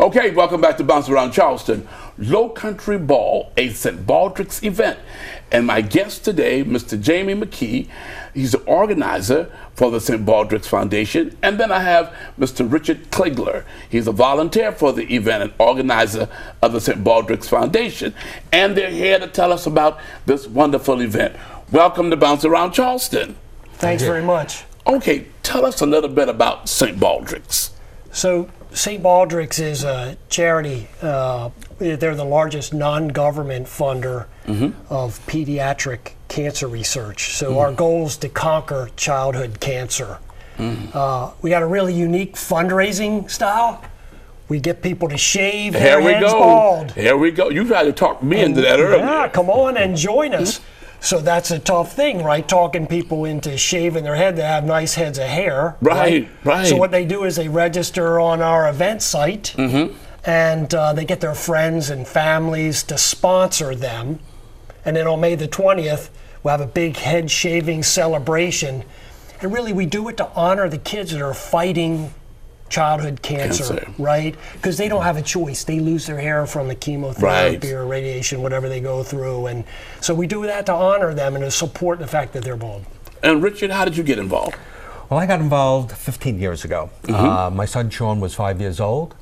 Okay, welcome back to Bounce Around Charleston. Lowcountry Ball, a St. Baldrick's event. And my guest today, Mr. Jamie McKee, he's the organizer for the St. Baldrick's Foundation. And then I have Mr. Richard Kligler. He's a volunteer for the event and organizer of the St. Baldrick's Foundation. And they're here to tell us about this wonderful event. Welcome to Bounce Around Charleston. Thanks very much. Okay, tell us a little bit about St. Baldrick's. So St. Baldrick's is a charity. They're the largest non-government funder of pediatric cancer research. So our goal is to conquer childhood cancer. We got a really unique fundraising style. We get people to shave their heads bald. Here we go. You tried to talk me into that earlier. Yeah, come on and join us. So that's a tough thing, right? Talking people into shaving their head. They have nice heads of hair. Right. So what they do is they register on our event site, and they get their friends and families to sponsor them. And then on May the 20th, we'll have a big head shaving celebration. And really, we do it to honor the kids that are fighting childhood cancer, right? Because they don't have a choice. They lose their hair from the chemotherapy or radiation, whatever they go through. And so we do that to honor them and to support the fact that they're bald. And Richard, how did you get involved? Well, I got involved 15 years ago. My son Sean was 5 years old,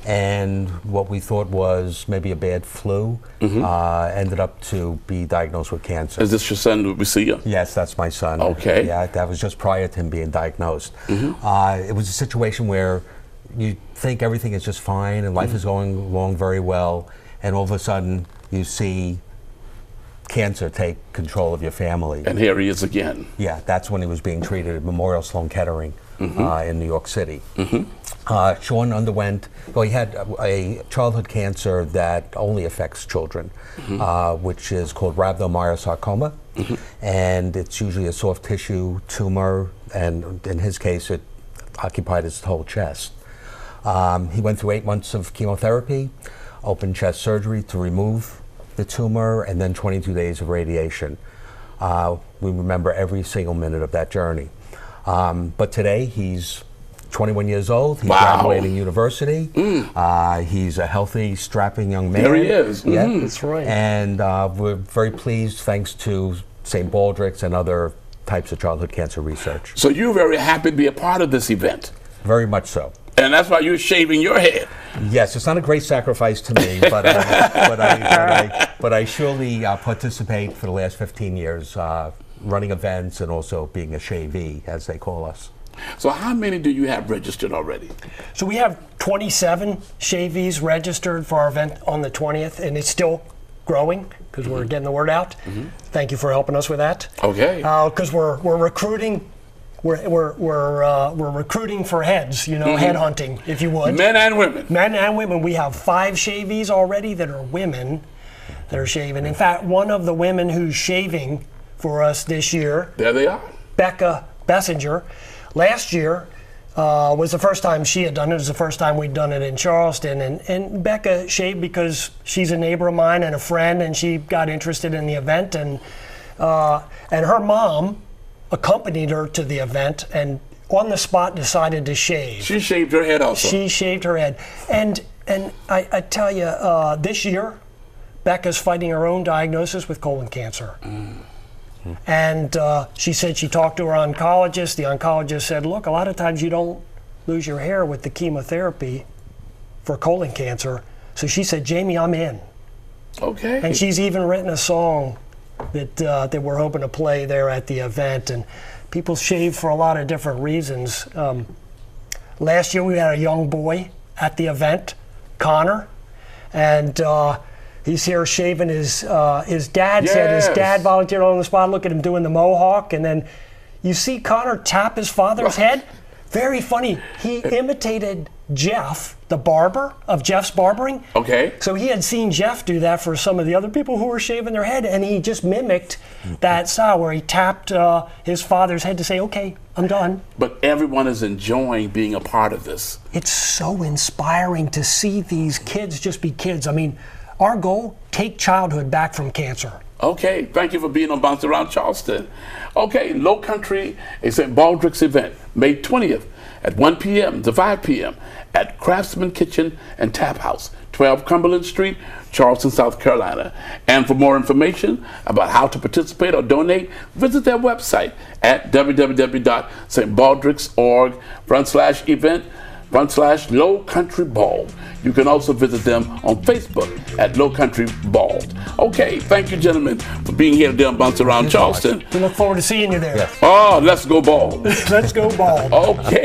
and what we thought was maybe a bad flu ended up to be diagnosed with cancer. Is this your son we see you? Yes, that's my son. Okay. Yeah, that was just prior to him being diagnosed. It was a situation where you think everything is just fine and life is going along very well, and all of a sudden you see cancer take control of your family. And here he is again. Yeah, that's when he was being treated at Memorial Sloan Kettering in New York City. Sean underwent, well, he had a childhood cancer that only affects children, which is called rhabdomyosarcoma, and it's usually a soft tissue tumor, and in his case it occupied his whole chest. He went through 8 months of chemotherapy, open chest surgery to remove the tumor, and then 22 days of radiation. We remember every single minute of that journey. But today he's 21 years old. He's graduating university. He's a healthy, strapping young man. There he is. Yeah, that's right. And we're very pleased, thanks to St. Baldrick's and other types of childhood cancer research. So you're very happy to be a part of this event. Very much so. And that's why you're shaving your head. Yes, it's not a great sacrifice to me, but I surely participate for the last 15 years, running events and also being a shavee, as they call us. So how many do you have registered already? So we have 27 shavees registered for our event on the 20th, and it's still growing because we're getting the word out. Thank you for helping us with that. Okay. Because we're recruiting. We're recruiting for heads, you know, head hunting, if you would. Men and women. Men and women. We have 5 shavees already that are women that are shaving. In fact, one of the women who's shaving for us this year, there they are, Becca Bessinger. Last year was the first time she had done it. It was the first time we'd done it in Charleston. And Becca shaved because she's a neighbor of mine and a friend, and she got interested in the event. And her mom accompanied her to the event and on the spot decided to shave. She shaved her head also. She shaved her head. And I tell you, this year, Becca's fighting her own diagnosis with colon cancer. And she said she talked to her oncologist. The oncologist said, look, a lot of times you don't lose your hair with the chemotherapy for colon cancer. So she said, Jamie, I'm in. Okay. And she's even written a song that we're hoping to play there at the event. And people shave for a lot of different reasons. Last year we had a young boy at the event, Connor, and he's here shaving his dad's head. His dad volunteered on the spot. Look at him doing the mohawk, and then you see Connor tap his father's head. Very funny. He imitated Jeff, the barber of Jeff's Barbering. Okay. So he had seen Jeff do that for some of the other people who were shaving their head, and he just mimicked that style where he tapped his father's head to say, okay, I'm done. But everyone is enjoying being a part of this. It's so inspiring to see these kids just be kids. I mean, our goal, take childhood back from cancer. Okay, thank you for being on Bounce Around Charleston. Okay, Lowcountry, a St. Baldrick's event, May 20th at 1 p.m. to 5 p.m. at Craftsman Kitchen and Tap House, 12 Cumberland Street, Charleston, South Carolina. And for more information about how to participate or donate, visit their website at www.stbaldrick's.org/event/Lowcountry Ball. You can also visit them on Facebook at Lowcountry Ball. Okay, thank you, gentlemen, for being here today on Bounce Around Charleston. We look forward to seeing you there. Yes. Oh, let's go ball. Let's go Ball. Okay.